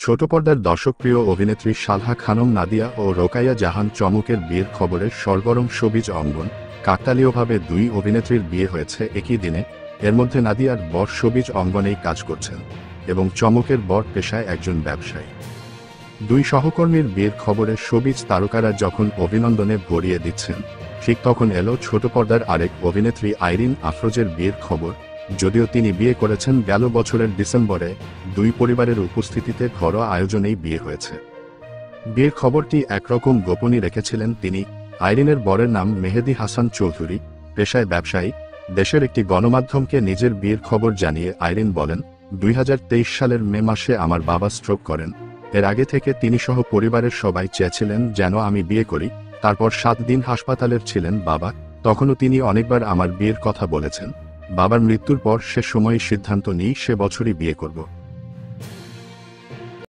ছোট পর্দার দর্শকপ্রিয় অভিনেত্রী সালহা খানম নাদিয়া ও রোকাইয়া জাহান চমকের বিয়ের খবরের সরগরম শোবিজ অঙ্গন। কাকতালীয়ভাবে দুই অভিনেত্রীর বিয়ে হয়েছে একই দিনে। এর মধ্যে নাদিয়ার বর শোবিজ অঙ্গনেই কাজ করছেন এবং চমকের বর পেশায় একজন ব্যবসায়ী। দুই সহকর্মীর বিয়ের খবরে শোবিজ তারকারা যখন অভিনন্দনে ভরিয়ে দিচ্ছেন, ঠিক তখন এলো ছোট পর্দার আরেক অভিনেত্রী আইরিন আফরোজের বিয়ের খবর। যদিও তিনি বিয়ে করেছেন গেল বছরের ডিসেম্বরে, দুই পরিবারের উপস্থিতিতে ঘরোয়া আয়োজনেই বিয়ে হয়েছে। বিয়ের খবরটি একরকম গোপনই রেখেছিলেন তিনি। আইরিনের বরের নাম মেহেদী হাসান চৌধুরী, পেশায় ব্যবসায়ী। দেশের একটি গণমাধ্যমকে নিজের বিয়ের খবর জানিয়ে আইরিন বলেন, 2023 সালের মে মাসে আমার বাবা স্ট্রোক করেন। এর আগে থেকে তিনি সহ পরিবারের সবাই চেয়েছিলেন যেন আমি বিয়ে করি। তারপর 7 দিন হাসপাতালের ছিলেন বাবা। তখনও তিনি অনেকবার আমার বিয়ের কথা বলেছেন। বাবার মৃত্যুর পর সে সময়ই সিদ্ধান্ত নিই সে বছরই বিয়ে করব।